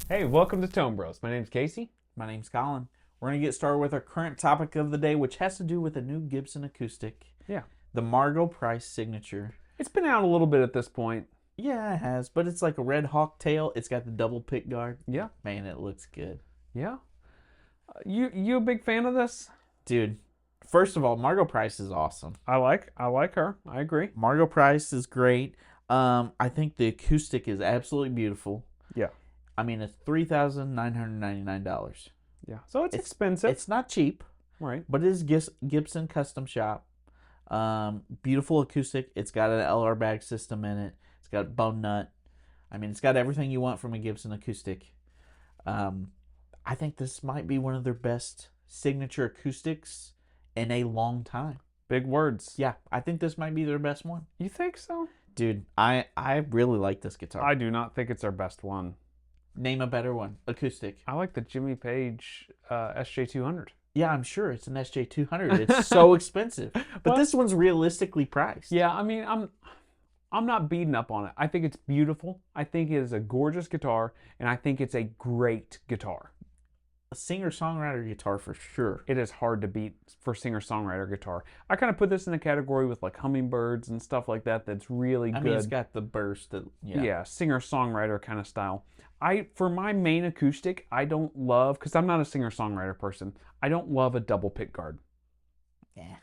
Hey, welcome to Tone Bros. My name's Casey. My name's Colin. We're going to get started with our current topic of the day, which has to do with a new Gibson acoustic. Yeah. The Margo Price signature. It's been out a little bit at this point. Yeah, it has, but it's like a red hawk tail. It's got the double pick guard. Yeah. Man, it looks good. Yeah. You a big fan of this? Dude, first of all, Margo Price is awesome. I like her. I agree. Margo Price is great. I think the acoustic is absolutely beautiful. Yeah. I mean, it's $3,999. Yeah. So it's expensive. It's not cheap, right. but it is Gibson Custom Shop. Beautiful acoustic. It's got an LR bag system in it. It's got a bone nut. I mean, it's got everything you want from a Gibson acoustic. I think this might be one of their best signature acoustics in a long time. Big words. Yeah, I think this might be their best one. You think so? Dude, I really like this guitar. I do not think it's their best one. Name a better one. Acoustic. I like the Jimmy Page SJ200. Yeah, I'm sure it's an SJ200. It's so expensive. But Well, this one's realistically priced. Yeah, I mean, I'm not beating up on it. I think it's beautiful. I think it is a gorgeous guitar, and I think it's a great guitar. A singer-songwriter guitar for sure. It is hard to beat for singer-songwriter guitar. I kind of put this in the category with like hummingbirds and stuff like that. That's really good. I mean, it's got the burst. Yeah, singer-songwriter kind of style. For my main acoustic, I don't love, because I'm not a singer-songwriter person, I don't love a double pick guard. Yeah.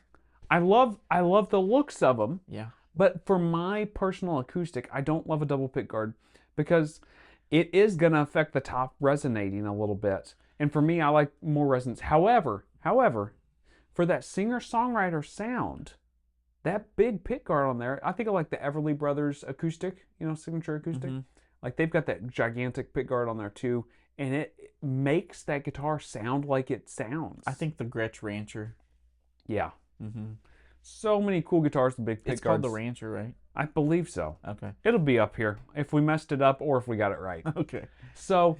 I love the looks of them. Yeah. But for my personal acoustic, I don't love a double pick guard because it is going to affect the top resonating a little bit. And for me, I like more resonance. However, for that singer-songwriter sound, that big pick guard on there, I think I like the Everly Brothers acoustic, signature acoustic. Mm-hmm. Like they've got that gigantic pick guard on there too, and it makes that guitar sound like it sounds. I think the Gretsch Rancher. Yeah. Mm-hmm. So many cool guitars with big pick guards. It's called the Rancher, right? I believe so. Okay. It'll be up here if we messed it up or if we got it right. Okay. So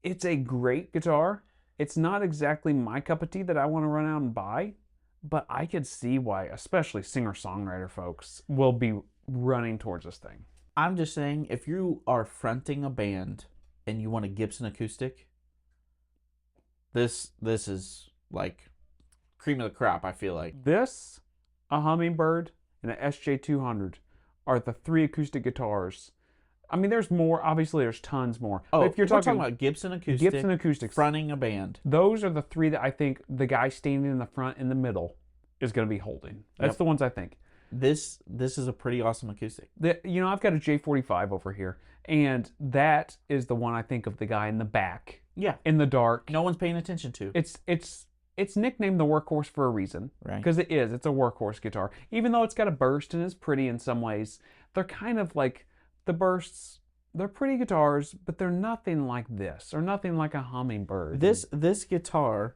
it's a great guitar. It's not exactly my cup of tea that I want to run out and buy, but I could see why, especially singer-songwriter folks, will be running towards this thing. I'm just saying, if you are fronting a band and you want a Gibson acoustic, this is like cream of the crop, I feel like. This, a Hummingbird, and an SJ200 are the three acoustic guitars. I mean, there's more. Obviously, there's tons more. Oh, but if you're talking about Gibson acoustics, fronting a band, those are the three that I think the guy standing in the front in the middle is going to be holding. That's the ones I think. This is a pretty awesome acoustic. I've got a J45 over here, and that is the one I think of the guy in the back. Yeah. In the dark. No one's paying attention to. It's nicknamed the Workhorse for a reason. Right. Because it's a workhorse guitar. Even though it's got a burst and is pretty in some ways, they're kind of like the bursts. They're pretty guitars, but they're nothing like this, or nothing like a Hummingbird. This guitar,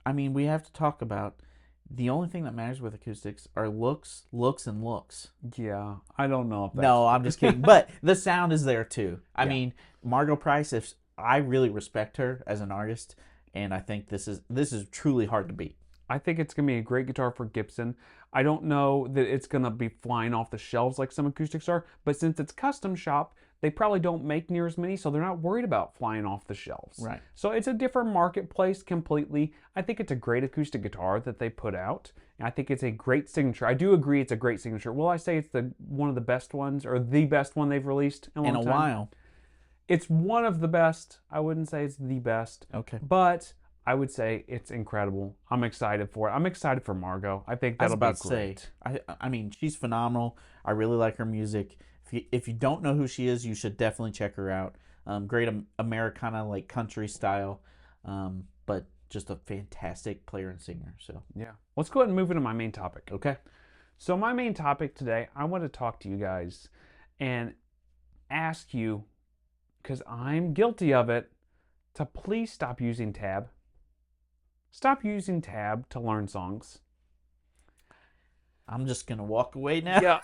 I mean, we have to talk about. The only thing that matters with acoustics are looks, and looks. Yeah, I don't know if that's No, I'm just kidding. But the sound is there too. I mean, Margo Price, I really respect her as an artist, and I think this is truly hard to beat. I think it's going to be a great guitar for Gibson. I don't know that it's going to be flying off the shelves like some acoustics are, but since it's custom shop, they probably don't make near as many, so they're not worried about flying off the shelves. Right. So it's a different marketplace completely. I think it's a great acoustic guitar that they put out, and I think it's a great signature. I do agree it's a great signature. Will I say it's one of the best ones, or the best one they've released in a while? It's one of the best. I wouldn't say it's the best. Okay. But I would say it's incredible. I'm excited for it. I'm excited for Margo. I think that'll be great. I mean, she's phenomenal. I really like her music. If you don't know who she is, you should definitely check her out. Great Americana, like country style, but just a fantastic player and singer. So yeah, let's go ahead and move into my main topic. Okay. So my main topic today, I want to talk to you guys and ask you, because I'm guilty of it, to please stop using Tab. Stop using Tab to learn songs. I'm just gonna walk away now. Yeah.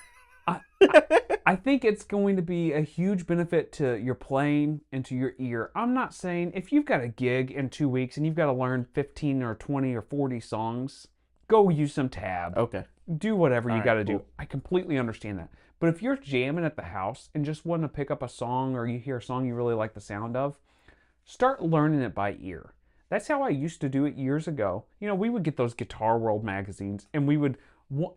I think it's going to be a huge benefit to your playing and to your ear. I'm not saying if you've got a gig in 2 weeks and you've got to learn 15 or 20 or 40 songs, go use some Tab. Okay. Do whatever you got to cool. do. I completely understand that. But if you're jamming at the house and just want to pick up a song, or you hear a song you really like the sound of, start learning it by ear. That's how I used to do it years ago. We would get those Guitar World magazines, and we would,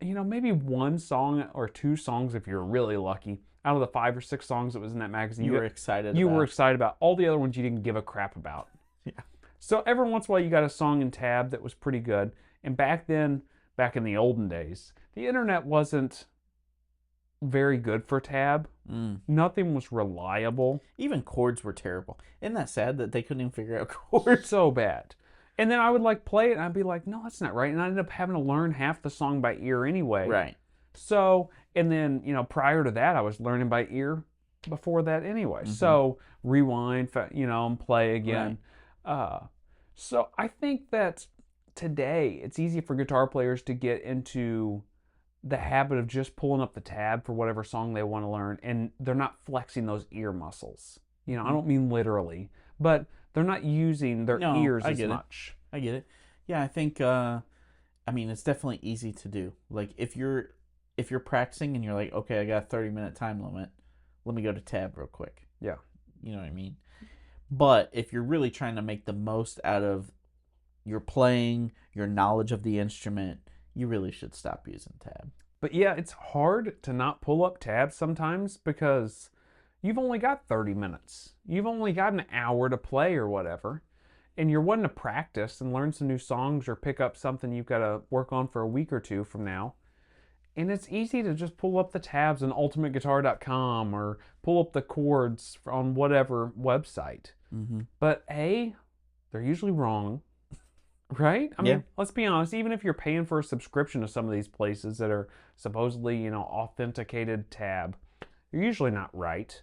maybe one song or two songs, if you're really lucky, out of the 5 or 6 songs that was in that magazine. You were excited You about. were excited about. All the other ones you didn't give a crap about. Yeah. So every once in a while you got a song in tab that was pretty good. And back then, back in the olden days, the internet wasn't very good for tab. Nothing was reliable. Even chords were terrible. Isn't that sad that they couldn't even figure out chords? So bad. And then I would play it and I'd be like, no, that's not right. And I ended up having to learn half the song by ear anyway. Right. So, and then, prior to that, I was learning by ear before that anyway. So rewind, and play again. Right. So I think that today it's easy for guitar players to get into the habit of just pulling up the tab for whatever song they want to learn, and they're not flexing those ear muscles. I don't mean literally, but they're not using their ears as much. I get it. Yeah, I think it's definitely easy to do. Like if you're practicing and you're like, okay, I got a 30-minute time limit, let me go to tab real quick. Yeah. You know what I mean? But if you're really trying to make the most out of your playing, your knowledge of the instrument, you really should stop using tab. But yeah, it's hard to not pull up tabs sometimes because you've only got 30 minutes. You've only got an hour to play or whatever. And you're wanting to practice and learn some new songs or pick up something you've got to work on for a week or two from now. And it's easy to just pull up the tabs on ultimateguitar.com or pull up the chords on whatever website. But they're usually wrong. Right? I mean, let's be honest, even if you're paying for a subscription to some of these places that are supposedly, authenticated tab, you're usually not right.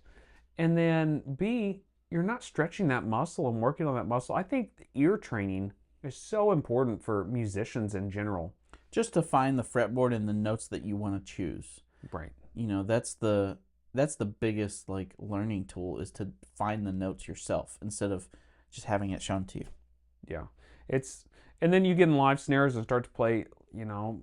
And then B, you're not stretching that muscle and working on that muscle. I think the ear training is so important for musicians in general. Just to find the fretboard and the notes that you want to choose. Right. That's the biggest learning tool, is to find the notes yourself instead of just having it shown to you. Yeah. And then you get in live snares and start to play, you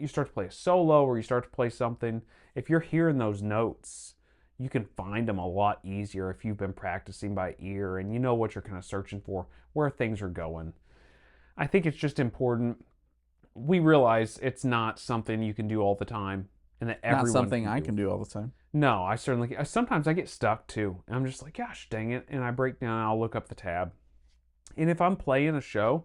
start to play a solo or you start to play something. If you're hearing those notes, you can find them a lot easier if you've been practicing by ear and you know what you're kind of searching for, where things are going. I think it's just important. We realize it's not something you can do all the time. And that everyone not something I can do all the time. No, sometimes I get stuck too. And I'm just like, gosh, dang it. And I break down and I'll look up the tab. And if I'm playing a show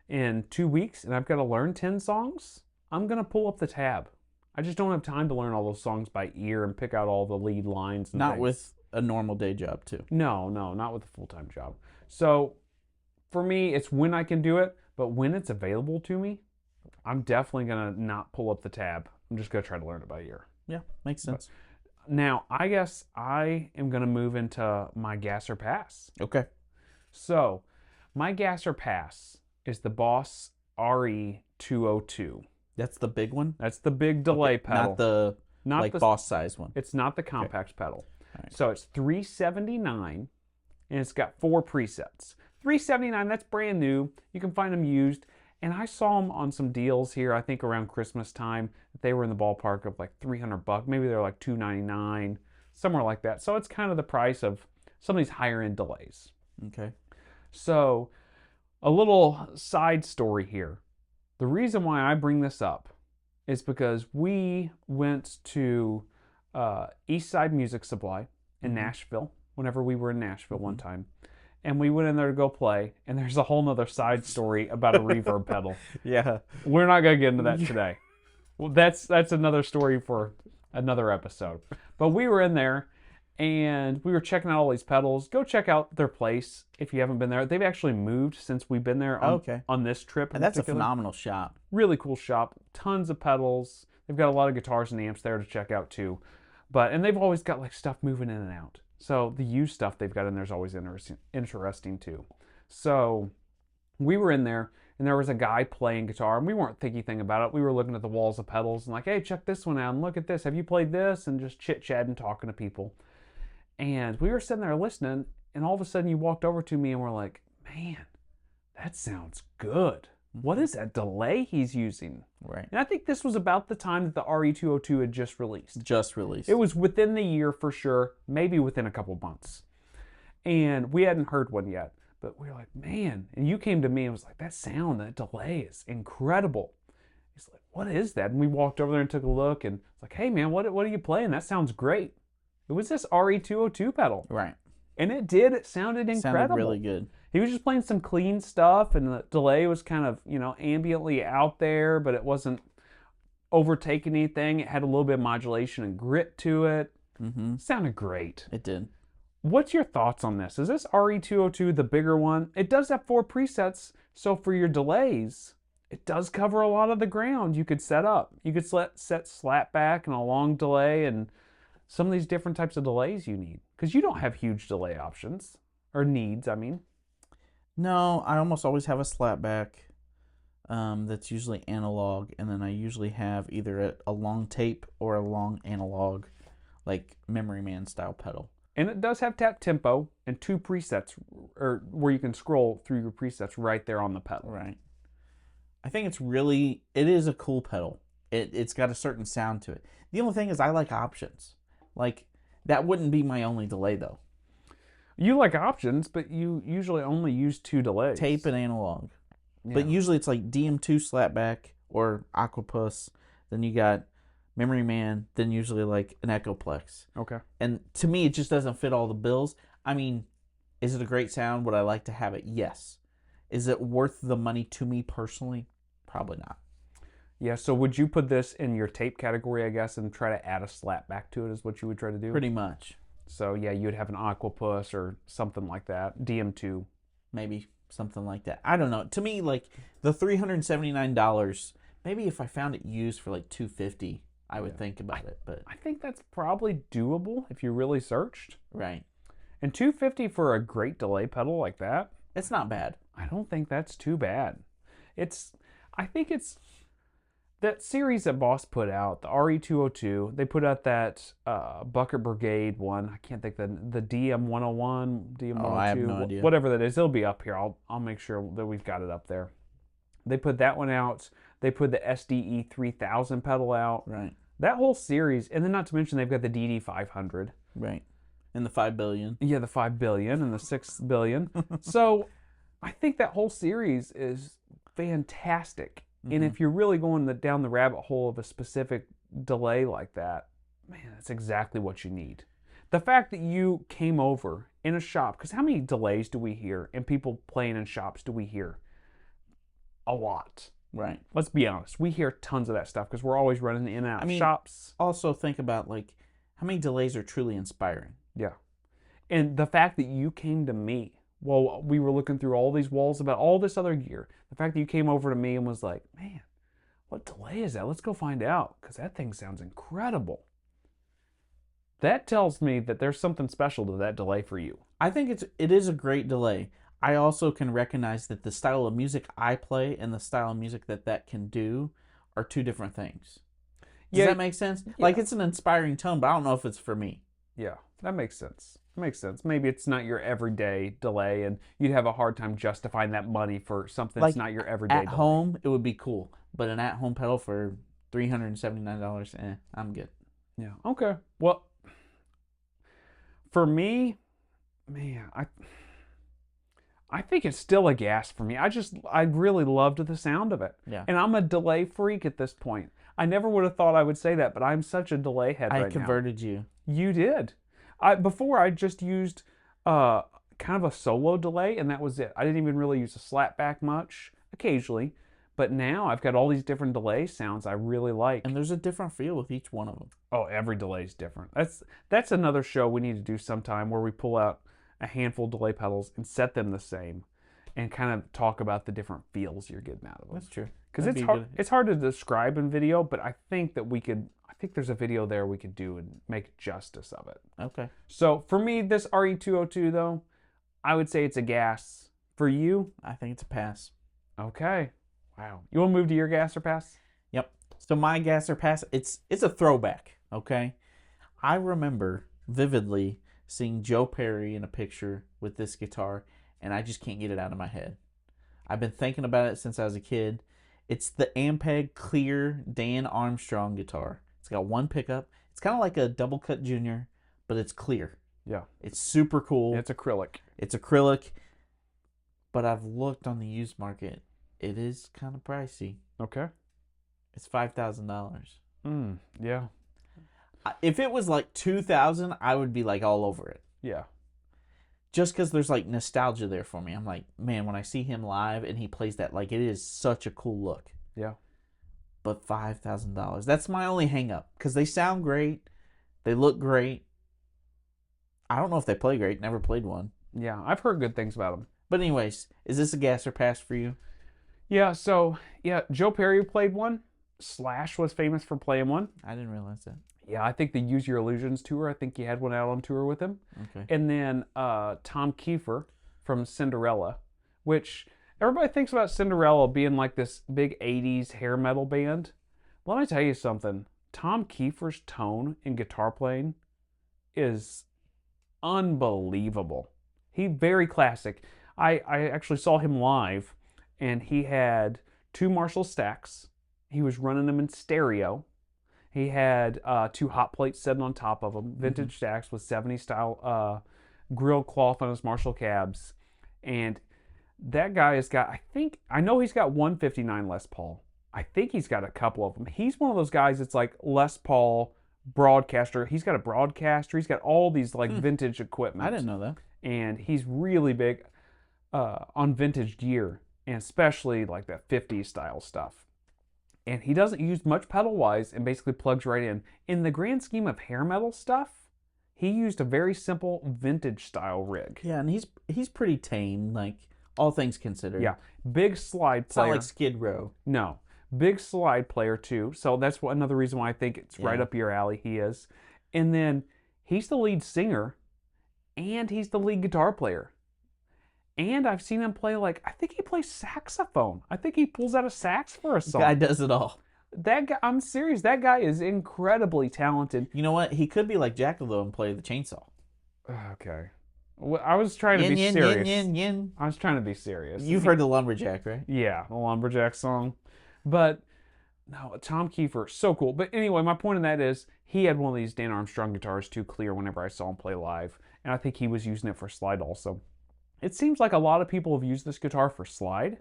in 2 weeks and I've got to learn 10 songs, I'm going to pull up the tab. I just don't have time to learn all those songs by ear and pick out all the lead lines. And not things. With a normal day job too. No, not with a full-time job. So for me, it's when I can do it, but when it's available to me, I'm definitely going to not pull up the tab. I'm just going to try to learn it by ear. Yeah, makes sense. But now, I guess I am going to move into my gas or pass. Okay. So, my gas or pass is the Boss RE202. That's the big one? That's the big delay pedal. Not the Boss size one. It's not the compact pedal. Right. So it's $379 and it's got 4 presets. $379, that's brand new. You can find them used. And I saw them on some deals here, I think around Christmas time. They were in the ballpark of $300. Maybe they're $299, somewhere like that. So it's kind of the price of some of these higher end delays. Okay. So a little side story here. The reason why I bring this up is because we went to East Side Music Supply in Nashville, whenever we were in Nashville one time. And we went in there to go play, and there's a whole nother side story about a reverb pedal. Yeah. We're not going to get into that today. Well, that's another story for another episode. But we were in there, and we were checking out all these pedals. Go check out their place if you haven't been there. They've actually moved since we've been there on this trip. And that's a phenomenal shop. Really cool shop. Tons of pedals. They've got a lot of guitars and amps there to check out too. And they've always got stuff moving in and out. So the used stuff they've got in there is always interesting too. So we were in there, and there was a guy playing guitar, and we weren't thinking anything about it. We were looking at the walls of pedals and hey, check this one out, and look at this. Have you played this? And just chit-chatting, talking to people. And we were sitting there listening, and all of a sudden you walked over to me and we're like, man, that sounds good. What is that delay he's using? Right. And I think this was about the time that the RE202 had just released. It was within the year for sure, maybe within a couple months. And we hadn't heard one yet. But we were like, man. And you came to me and was like, that sound, that delay is incredible. He's like, what is that? And we walked over there and took a look, and it's like, hey man, what are you playing? That sounds great. It was this RE202 pedal. Right. And it sounded incredible. Sounded really good. He was just playing some clean stuff, and the delay was kind of, ambiently out there, but it wasn't overtaking anything. It had a little bit of modulation and grit to it. Mm-hmm. Sounded great. It did. What's your thoughts on this? Is this RE202 the bigger one? It does have 4 presets, so for your delays, it does cover a lot of the ground you could set up. You could set slap back and a long delay and some of these different types of delays you need. Because you don't have huge delay options, or needs, I mean. No, I almost always have a slapback that's usually analog, and then I usually have either a long tape or a long analog, like Memory Man style pedal. And it does have tap tempo and 2 presets, or where you can scroll through your presets right there on the pedal. Right. I think it is a cool pedal. It's got a certain sound to it. The only thing is I like options. Like, that wouldn't be my only delay, though. You like options, but you usually only use 2 delays. Tape and analog. Yeah. But usually it's like DM2 slapback or Aquapus. Then you got Memory Man. Then usually like an Echoplex. Okay. And to me, it just doesn't fit all the bills. I mean, is it a great sound? Would I like to have it? Yes. Is it worth the money to me personally? Probably not. Yeah, so would you put this in your tape category, I guess, and try to add a slap back to it is what you would try to do? Pretty much. So, yeah, you'd have an Aquapus or something like that. DM2. Maybe something like that. I don't know. To me, like, the $379, maybe if I found it used for like $250, I would think about it. But I think that's probably doable if you really searched. Right. And $250 for a great delay pedal like that? It's not bad. I don't think that's too bad. I think it's that series that Boss put out, the RE202. They put out that Bucket Brigade one. I can't think the DM101, DM102. Oh, I have no idea. Whatever that is, it'll be up here. I'll make sure that we've got it up there. They put that one out. They put the SDE 3000 pedal out. Right. That whole series, and then not to mention they've got the DD 500. Right. And the 5 billion. Yeah, the 5 billion and the 6 billion. So I think that whole series is fantastic. Mm-hmm. And if you're really going down the rabbit hole of a specific delay like that, man, that's exactly what you need. The fact that you came over in a shop, because how many delays do we hear and people playing in shops do we hear? A lot. Right. Let's be honest. We hear tons of that stuff because we're always running in and out of shops. Also think about, like, how many delays are truly inspiring? Yeah. And the fact that you came to me while we were looking through all these walls about all this other gear, the fact that you came over to me and was like, man, what delay is that? Let's go find out because that thing sounds incredible. That tells me that there's something special to that delay for you. I think it is a great delay. I also can recognize that the style of music I play and the style of music that can do are 2 different things. Does that make sense? Yeah. Like, it's an inspiring tone, but I don't know if it's for me. Yeah, that makes sense. It makes sense. Maybe it's not your everyday delay, and you'd have a hard time justifying that money for something that's not your everyday delay. At home, it would be cool, but an at-home pedal for $379, I'm good. Yeah, okay. Well, for me, man, I think it's still a gas for me. I really loved the sound of it. Yeah. And I'm a delay freak at this point. I never would have thought I would say that, but I'm such a delay head right now. I converted you. You did. Before I just used kind of a solo delay, and that was it. I didn't even really use a slap back much, occasionally. But now I've got all these different delay sounds I really like. And there's a different feel with each one of them. Oh, every delay is different. That's another show we need to do sometime where we pull out a handful of delay pedals and set them the same and kind of talk about the different feels you're getting out of them. That's true. Because it's hard to describe in video, but I think that I think there's a video there we could do and make justice of it. Okay. So for me, this RE202 though, I would say it's a gas. For you? I think it's a pass. Okay. Wow. You want to move to your gas or pass? Yep. So my gas or pass, it's a throwback, okay? I remember vividly seeing Joe Perry in a picture with this guitar, and I just can't get it out of my head. I've been thinking about it since I was a kid. It's the Ampeg Clear Dan Armstrong guitar. It's got 1 pickup. It's kind of like a Double Cut Junior, but it's clear. Yeah. It's super cool. It's acrylic. It's acrylic. but I've looked on the used market. It is kind of pricey. Okay. It's $5,000. Yeah. If it was like 2,000, I would be like all over it. Yeah. Just because there's like nostalgia there for me. I'm like, man, when I see him live and he plays that, like, it is such a cool look. Yeah. But $5,000. That's my only hang up. Because they sound great. They look great. I don't know if they play great. Never played one. Yeah. I've heard good things about them. But anyways, is this a gas or pass for you? Yeah. So, yeah, Joe Perry played one. Slash was famous for playing one. I didn't realize that. Yeah, I think the Use Your Illusions tour, I think he had one out on tour with him. Okay. And then Tom Kiefer from Cinderella, which everybody thinks about Cinderella being like this big 80s hair metal band. Let me tell you something. Tom Kiefer's tone in guitar playing is unbelievable. He very classic. I actually saw him live, and he had two Marshall stacks. He was running them in stereo. He had two hot plates sitting on top of them, vintage stacks with 70s style grilled cloth on his Marshall cabs. And that guy has got, I know he's got 159 Les Paul. I think he's got a couple of them. He's one of those guys that's like Les Paul broadcaster. He's got a broadcaster. He's got all these like vintage equipment. I didn't know that. And he's really big on vintage gear, and especially like that 50s style stuff. And he doesn't use much pedal-wise and basically plugs right in. In the grand scheme of hair metal stuff, he used a very simple vintage style rig. Yeah, and he's pretty tame, like all things considered. Yeah, big slide player. It's not like Skid Row. No, big slide player too. So that's another reason why I think it's right up your alley. He is. And then he's the lead singer, and he's the lead guitar player. And I've seen him play, like, I think he plays saxophone. I think he pulls out a sax for a song. Guy does it all. That guy, I'm serious. That guy is incredibly talented. You know what? He could be like Jackalope and play the chainsaw. Okay. Well, I was trying to be serious. I was trying to be serious. You've heard the Lumberjack, right? Yeah, the Lumberjack song. But, no, Tom Kiefer, so cool. But anyway, my point in that is he had one of these Dan Armstrong guitars too clear whenever I saw him play live. And I think he was using it for slide also. It seems like a lot of people have used this guitar for slide.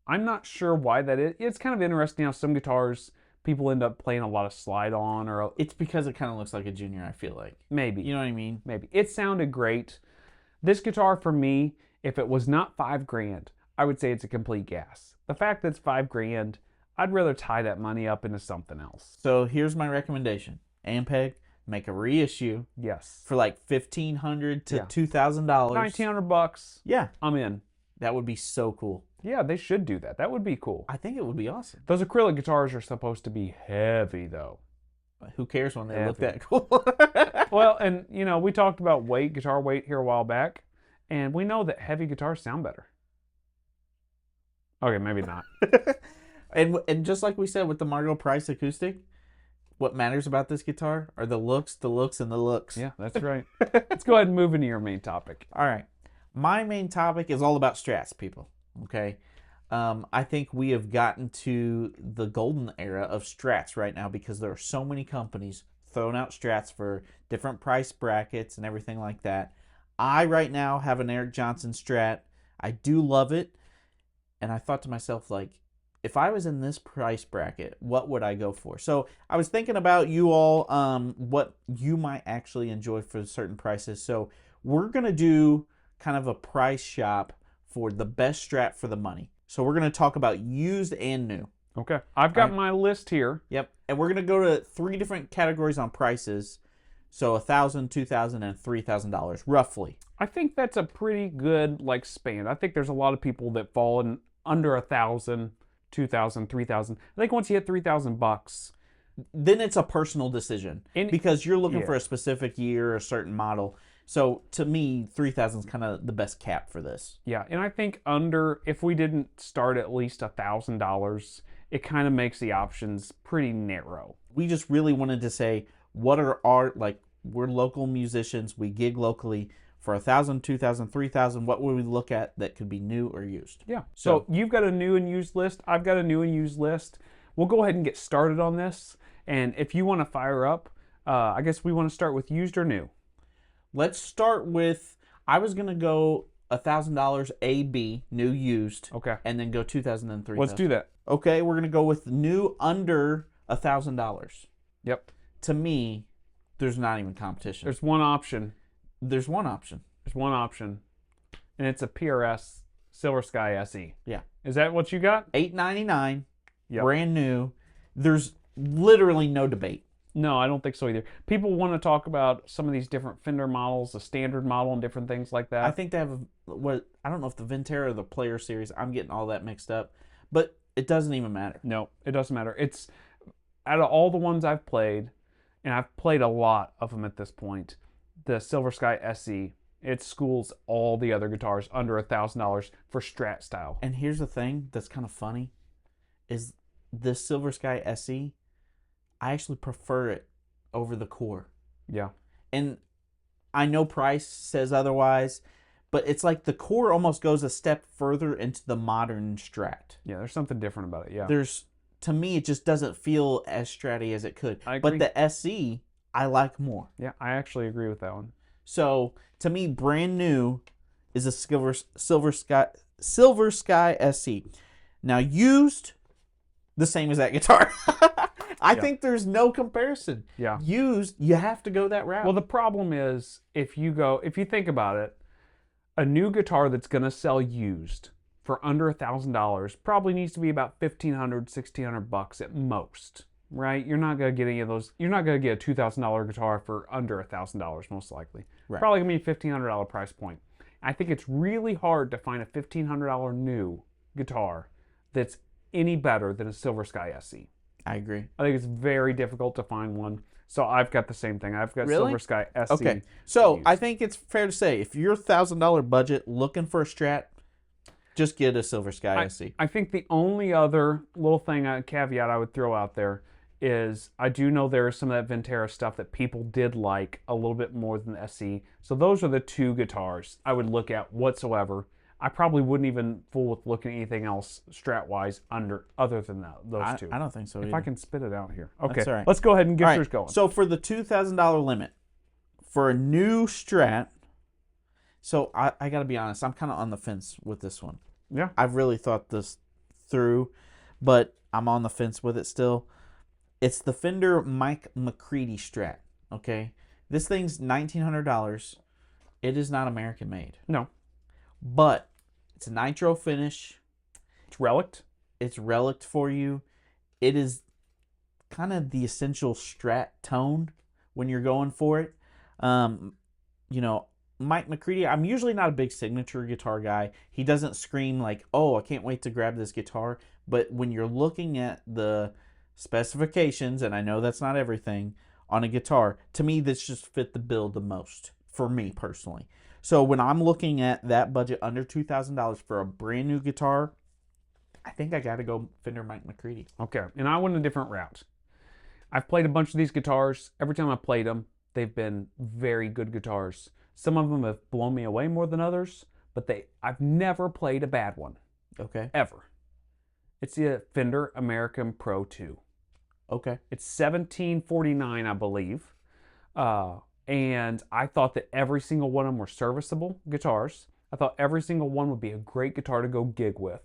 I'm not sure why that is. It's kind of interesting how some guitars people end up playing a lot of slide on. Or it's because it kind of looks like a Junior, I feel like. Maybe. You know what I mean? Maybe. It sounded great. This guitar for me, if it was not $5,000, I would say it's a complete gas. The fact that it's $5,000, I'd rather tie that money up into something else. So here's my recommendation. Ampeg, make a reissue. Yes. For like $1,500 to $2,000. $1,900. Yeah. I'm in. That would be so cool. Yeah, they should do that. That would be cool. I think it would be awesome. Those acrylic guitars are supposed to be heavy, though. Who cares when they look that cool? Well, and, you know, we talked about weight, guitar weight here a while back, and we know that heavy guitars sound better. Okay, maybe not. And just like we said with the Margo Price acoustic, what matters about this guitar are the looks, and the looks. Yeah, that's right. Let's go ahead and move into your main topic. All right. My main topic is all about Strats, people. Okay. I think we have gotten to the golden era of Strats right now because there are so many companies throwing out Strats for different price brackets and everything like that. I right now have an Eric Johnson Strat. I do love it. And I thought to myself, like, if I was in this price bracket, what would I go for? So I was thinking about you all, what you might actually enjoy for certain prices. So we're going to do kind of a price shop for the best Strat for the money. So we're going to talk about used and new. Okay. I've got my list here. Yep. And we're going to go to 3 different categories on prices. So $1,000, $2,000, and $3,000, roughly. I think that's a pretty good like span. I think there's a lot of people that fall in under $1,000, $2,000, $3,000. I think once you hit $3,000, then it's a personal decision because you're looking for a specific year, a certain model. So to me, 3,000 is kind of the best cap for this. Yeah, and I think if we didn't start at least $1,000, it kind of makes the options pretty narrow. We just really wanted to say, what are our, like, we're local musicians, we gig locally. For $1,000, $2,000, $3,000, what would we look at that could be new or used? Yeah. So you've got a new and used list. I've got a new and used list. We'll go ahead and get started on this. And if you want to fire up, I guess we want to start with used or new. Let's start with, I was going to go $1,000 A, B, new used. Okay. And then go 2,000 and 3,000. Let's do that. Okay, we're going to go with new under $1,000. Yep. To me, there's not even competition. There's one option. There's one option. There's one option. And it's a PRS Silver Sky SE. Yeah. Is that what you got? $899. Yep. Brand new. There's literally no debate. No, I don't think so either. People want to talk about some of these different Fender models, the standard model and different things like that. I think they have I don't know if the Ventera or the Player Series. I'm getting all that mixed up. But it doesn't even matter. No, it doesn't matter. It's out of all the ones I've played, and I've played a lot of them at this point, the Silver Sky SE, it schools all the other guitars under $1,000 for Strat style. And here's the thing that's kind of funny, is this Silver Sky SE, I actually prefer it over the Core. Yeah. And I know Price says otherwise, but it's like the Core almost goes a step further into the modern Strat. Yeah, there's something different about it, yeah. To me, it just doesn't feel as Stratty as it could. I agree. But the SE, I like more. Yeah, I actually agree with that one. So, to me, brand new is a Silver Sky SE. Now, used, the same as that guitar. I think there's no comparison. Yeah. Used, you have to go that route. Well, the problem is, if you think about it, a new guitar that's going to sell used for under $1,000 probably needs to be about $1,500, $1,600 at most, right? You're not going to get any of those. You're not going to get a $2,000 guitar for under $1,000 most likely. Right. Probably going to be a $1,500 price point. I think it's really hard to find a $1,500 new guitar that's any better than a Silver Sky SE. I agree. I think it's very difficult to find one. So I've got the same thing. I've got Really? Silver Sky SE. Okay. So used. I think it's fair to say if you're $1,000 budget looking for a Strat, just get a Silver Sky SE. I think the only other little thing, caveat I would throw out there is I do know there is some of that Ventera stuff that people did like a little bit more than the SE. So those are the two guitars I would look at whatsoever. I probably wouldn't even fool with looking at anything else Strat-wise other than those two. I don't think so If either. I can spit it out here. Okay, That's all right. Let's go ahead and get All right, yours going. So for the $2,000 limit, for a new Strat, so I got to be honest, I'm kind of on the fence with this one. Yeah. I've really thought this through, but I'm on the fence with it still. It's the Fender Mike McCready Strat, okay? This thing's $1,900. It is not American made. No. But it's a nitro finish. It's relict. It's relict for you. It is kind of the essential Strat tone when you're going for it. You know, Mike McCready, I'm usually not a big signature guitar guy. He doesn't scream like, oh, I can't wait to grab this guitar. But when you're looking at the specifications, and I know that's not everything, on a guitar, to me, this just fit the bill the most, for me personally. So when I'm looking at that budget under $2,000 for a brand new guitar, I think I got to go Fender Mike McCready. Okay, and I went a different route. I've played a bunch of these guitars. Every time I've played them, they've been very good guitars. Some of them have blown me away more than others, but I've never played a bad one. Okay. Ever. It's the Fender American Pro 2. Okay. It's $1,749, I believe. And I thought that every single one of them were serviceable guitars. I thought every single one would be a great guitar to go gig with.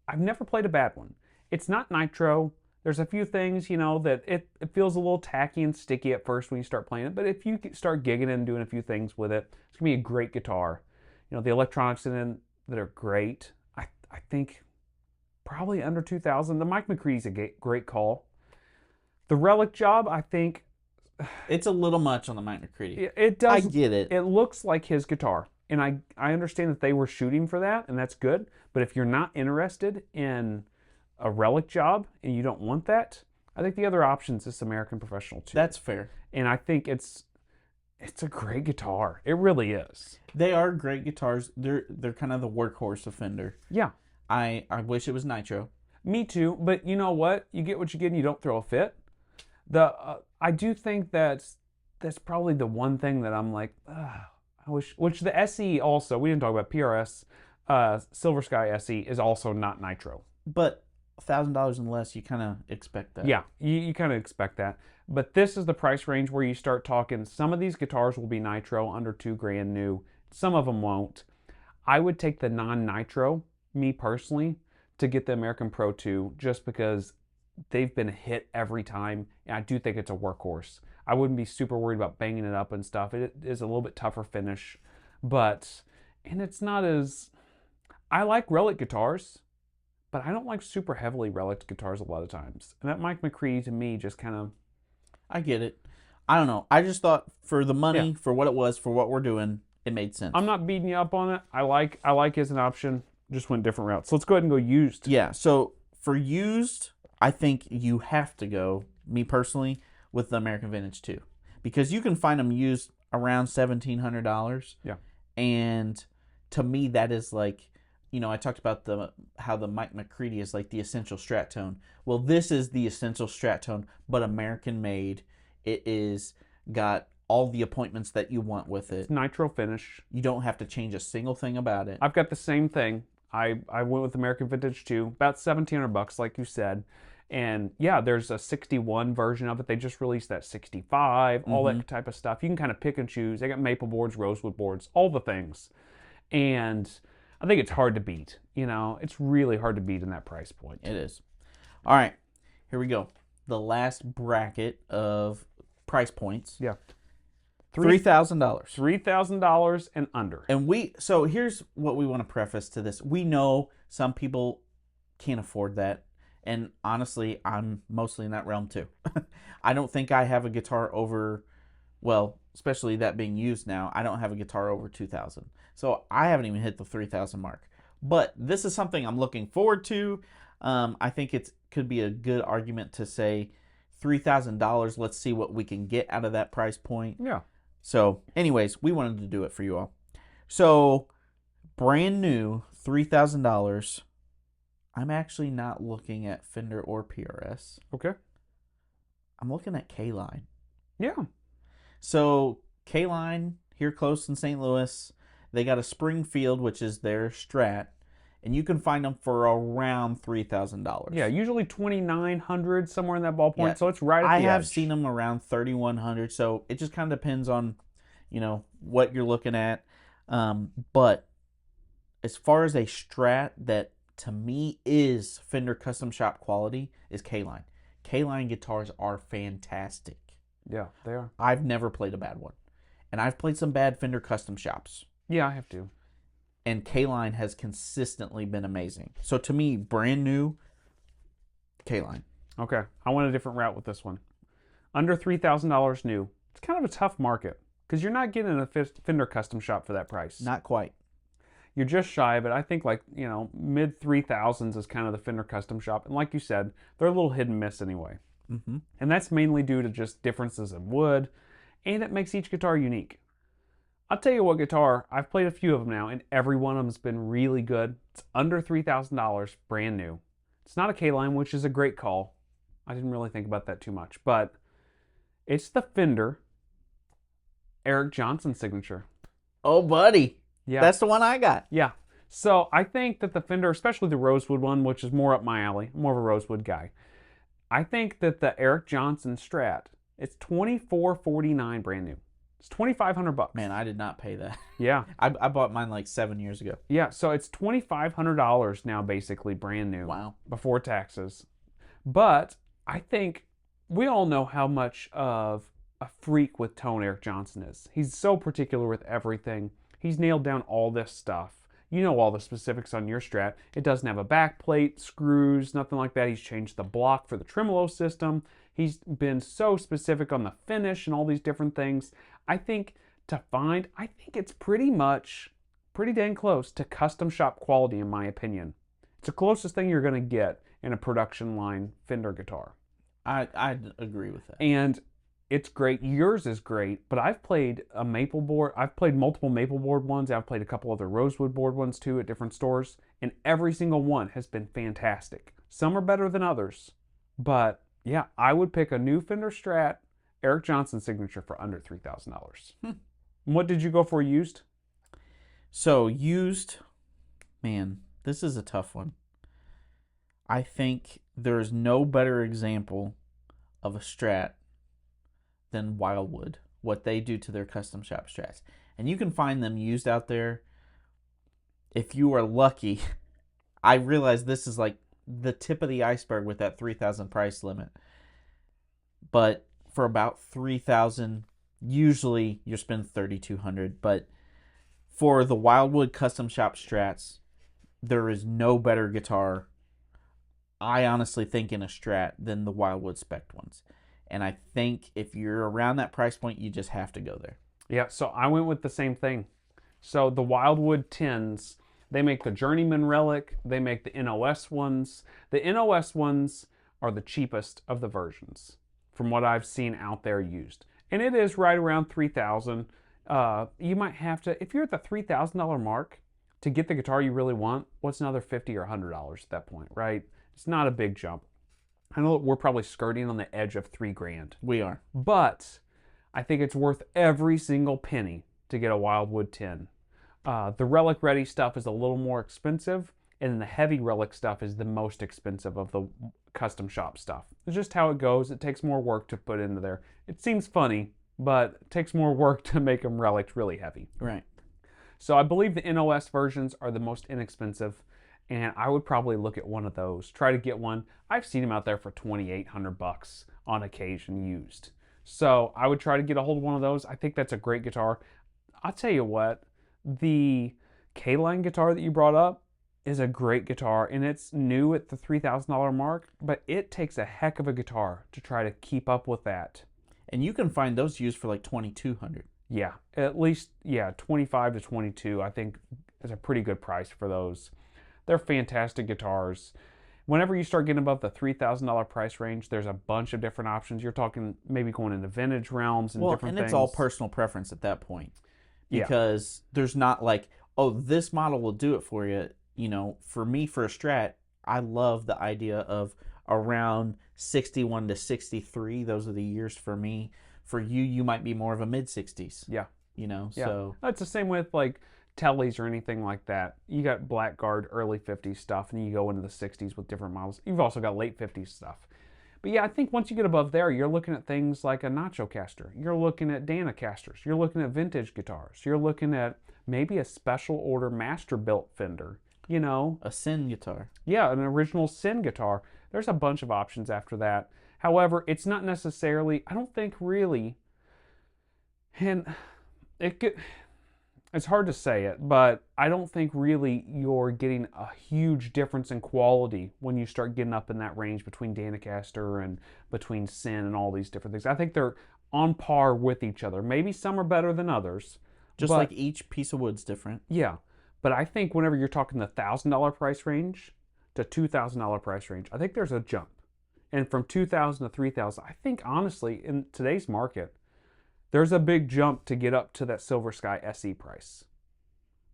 I've never played a bad one. It's not nitro. There's a few things, you know, that it feels a little tacky and sticky at first when you start playing it. But if you start gigging and doing a few things with it, it's going to be a great guitar. You know, the electronics in it that are great. I think probably under $2,000. The Mike McCready's a great call. The Relic job, I think, it's a little much on the Mike McCready. it does. I get it. It looks like his guitar. And I understand that they were shooting for that, and that's good. But if you're not interested in a Relic job and you don't want that, I think the other option is this American Professional too. That's fair. And I think it's a great guitar. It really is. They are great guitars. They're kind of the workhorse of Fender. Yeah. I wish it was nitro. Me too. But you know what? You get what you get and you don't throw a fit. I do think that's probably the one thing that I'm like, I wish, which the SE also, we didn't talk about PRS, Silver Sky SE is also not nitro. But $1,000 and less, you kind of expect that. Yeah, you kind of expect that. But this is the price range where you start talking, some of these guitars will be nitro under $2,000 new. Some of them won't. I would take the non-nitro, me personally, to get the American Pro 2 just because they've been a hit every time, and I do think it's a workhorse. I wouldn't be super worried about banging it up and stuff. It is a little bit tougher finish, and it's not as... I like relic guitars, but I don't like super heavily relic guitars a lot of times. And that Mike McCready to me just kind of... I get it. I don't know. I just thought for the money, Yeah. for what it was, for what we're doing, it made sense. I'm not beating you up on it. I like as an option. Just went different routes. So let's go ahead and go used. Yeah. So for used, I think you have to go, me personally, with the American Vintage 2. Because you can find them used around $1,700. Yeah. And to me, that is like, you know, I talked about how the Mike McCready is like the essential Strat tone. Well, this is the essential Strat tone, but American made. It is got all the appointments that you want with it. It's nitro finish. You don't have to change a single thing about it. I've got the same thing. I went with American Vintage 2, about $1,700, like you said. And yeah, there's a 61 version of it. They just released that 65, all that type of stuff. You can kind of pick and choose. They got maple boards, rosewood boards, all the things. And I think it's hard to beat. You know, it's really hard to beat in that price point. It is. All right, here we go. The last bracket of price points. Yeah. $3,000. $3,000 and under. And so here's what we want to preface to this. We know some people can't afford that. And honestly, I'm mostly in that realm too. I don't think I have a guitar over, well, especially that being used now, I don't have a guitar over 2,000. So I haven't even hit the 3,000 mark. But this is something I'm looking forward to. I think it could be a good argument to say $3,000. Let's see what we can get out of that price point. Yeah. So anyways, we wanted to do it for you all. So brand new, $3,000. I'm actually not looking at Fender or PRS. Okay. I'm looking at K-Line. Yeah. So K-Line, here close in St. Louis, they got a Springfield, which is their Strat, and you can find them for around $3,000. Yeah, usually $2,900, somewhere in that ballpoint. Yeah. So it's right at the edge. I have seen them around $3,100. So it just kind of depends on, you know, what you're looking at. But as far as a Strat that to me is Fender Custom Shop quality is K-Line. K-Line guitars are fantastic. Yeah, they are. I've never played a bad one. And I've played some bad Fender Custom Shops. Yeah, I have to. And K-Line has consistently been amazing. So to me, brand new, K-Line. Okay, I went a different route with this one. Under $3,000 new. It's kind of a tough market because you're not getting a Fender Custom Shop for that price. Not quite. You're just shy of it. I think like, you know, mid 3,000s is kind of the Fender Custom Shop. And like you said, they're a little hit and miss anyway. Mm-hmm. And that's mainly due to just differences in wood, and it makes each guitar unique. I'll tell you what guitar, I've played a few of them now, and every one of them has been really good. It's under $3,000, brand new. It's not a K-Line, which is a great call. I didn't really think about that too much, but it's the Fender Eric Johnson signature. Oh, buddy. Yeah. That's the one I got. Yeah. So I think that the Fender, especially the Rosewood one, which is more up my alley, I'm more of a Rosewood guy. I think that the Eric Johnson Strat, it's $2,449 brand new. It's $2,500. Man, I did not pay that. Yeah. I bought mine like 7 years ago. Yeah, so it's $2,500 now, basically brand new. Wow. Before taxes. But I think we all know how much of a freak with tone Eric Johnson is. He's so particular with everything. He's nailed down all this stuff. You know all the specifics on your Strat. It doesn't have a back plate, screws, nothing like that. He's changed the block for the tremolo system. He's been so specific on the finish and all these different things. I think it's pretty dang close to custom shop quality in my opinion. It's the closest thing you're going to get in a production line Fender guitar. I agree with that. And it's great. Yours is great, but I've played a maple board. I've played multiple maple board ones. I've played a couple other rosewood board ones too at different stores, and every single one has been fantastic. Some are better than others, but yeah, I would pick a new Fender Strat Eric Johnson signature for under $3,000. What did you go for used? So used, man, this is a tough one. I think there's no better example of a Strat than Wildwood, what they do to their custom shop Strats. And you can find them used out there. if you are lucky, I realize this is like the tip of the iceberg with that 3,000 price limit. But for about 3,000, usually you're spending 3,200. But for the Wildwood Custom Shop Strats, there is no better guitar, I honestly think, in a Strat than the Wildwood spec ones. And I think if you're around that price point, you just have to go there. Yeah, so I went with the same thing. So the Wildwood 10s, they make the Journeyman Relic, they make the NOS ones. The NOS ones are the cheapest of the versions from what I've seen out there used. And it is right around 3,000. You might have to, if you're at the $3,000 mark, to get the guitar you really want, what's another $50 or $100 at that point, right? It's not a big jump. I know we're probably skirting on the edge of $3,000. We are. But I think it's worth every single penny to get a Wildwood 10. The Relic Ready stuff is a little more expensive, and the heavy Relic stuff is the most expensive of the custom shop stuff. It's just how it goes. It takes more work to put into there. It seems funny, but it takes more work to make them Relics really heavy. Right. So I believe the NOS versions are the most inexpensive, and I would probably look at one of those. Try to get one. I've seen them out there for $2,800 on occasion used. So I would try to get a hold of one of those. I think that's a great guitar. I'll tell you what, the K-Line guitar that you brought up is a great guitar, and it's new at the $3,000 mark, but it takes a heck of a guitar to try to keep up with that. And you can find those used for like $2,200. Yeah, at least, yeah, 25 to 22, I think is a pretty good price for those. They're fantastic guitars. Whenever you start getting above the $3,000 price range, there's a bunch of different options. You're talking maybe going into vintage realms and different things. And it's all personal preference at that point. Because there's not like, oh, this model will do it for you. You know, for me, for a Strat, I love the idea of around 61 to 63. Those are the years for me. For you, you might be more of a mid-60s. Yeah. You know, yeah. so. It's the same with like Tellys or anything like that. You got Blackguard, early 50s stuff, and you go into the 60s with different models. You've also got late 50s stuff. But yeah, I think once you get above there, you're looking at things like a Nachocaster. You're looking at Danacasters. You're looking at vintage guitars. You're looking at maybe a special order master built Fender. You know, a Sin guitar. Yeah, an original Sin guitar. There's a bunch of options after that. However, it's not necessarily, I don't think really, and it's hard to say it, but I don't think really you're getting a huge difference in quality when you start getting up in that range between Danacaster and between Sin and all these different things. I think they're on par with each other. Maybe some are better than others. Just like each piece of wood's different. Yeah. But I think whenever you're talking the $1,000 price range to $2,000 price range, I think there's a jump. And from 2,000 to 3,000, I think honestly, in today's market, there's a big jump to get up to that Silver Sky SE price.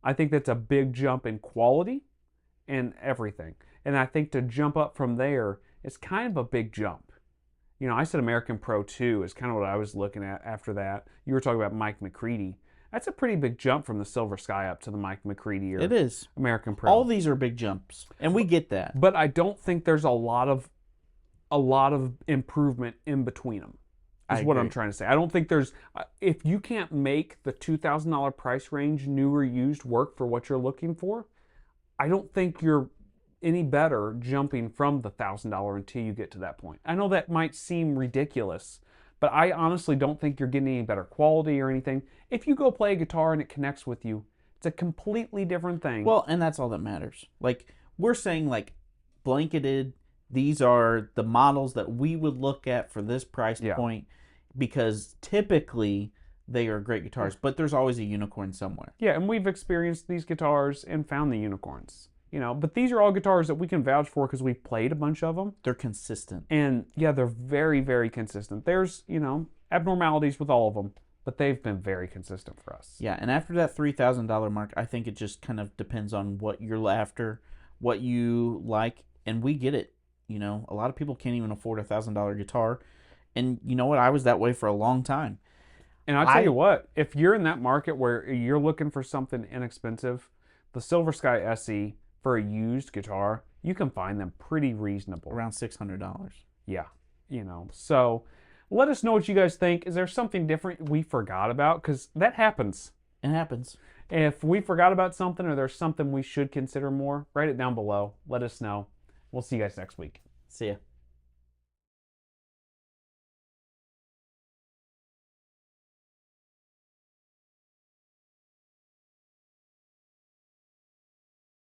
I think that's a big jump in quality and everything. And I think to jump up from there is kind of a big jump. You know, I said American Pro 2 is kind of what I was looking at after that. You were talking about Mike McCready. That's a pretty big jump from the Silver Sky up to the Mike McCready or it is. American Pro. All these are big jumps, and we get that. But I don't think there's a lot of improvement in between them. Is what I'm trying to say. I don't think there's, if you can't make the $2,000 price range newer used work for what you're looking for, I don't think you're any better jumping from the $1,000 until you get to that point. I know that might seem ridiculous, but I honestly don't think you're getting any better quality or anything. If you go play a guitar and it connects with you, it's a completely different thing. Well, and that's all that matters. Like, we're saying, like, blanketed, these are the models that we would look at for this price point, because typically they are great guitars, but there's always a unicorn somewhere. Yeah, and we've experienced these guitars and found the unicorns. You know, but these are all guitars that we can vouch for because we've played a bunch of them. They're consistent. And yeah, they're very, very consistent. There's, you know, abnormalities with all of them, but they've been very consistent for us. Yeah, and after that $3,000 mark, I think it just kind of depends on what you're after, what you like, and we get it. You know, a lot of people can't even afford a $1,000 guitar, and you know what? I was that way for a long time. And I'll tell you what, if you're in that market where you're looking for something inexpensive, the Silver Sky SE, for a used guitar, you can find them pretty reasonable. Around $600. Yeah, you know. So let us know what you guys think. Is there something different we forgot about? Because that happens. It happens. If we forgot about something or there's something we should consider more, write it down below. Let us know. We'll see you guys next week. See ya.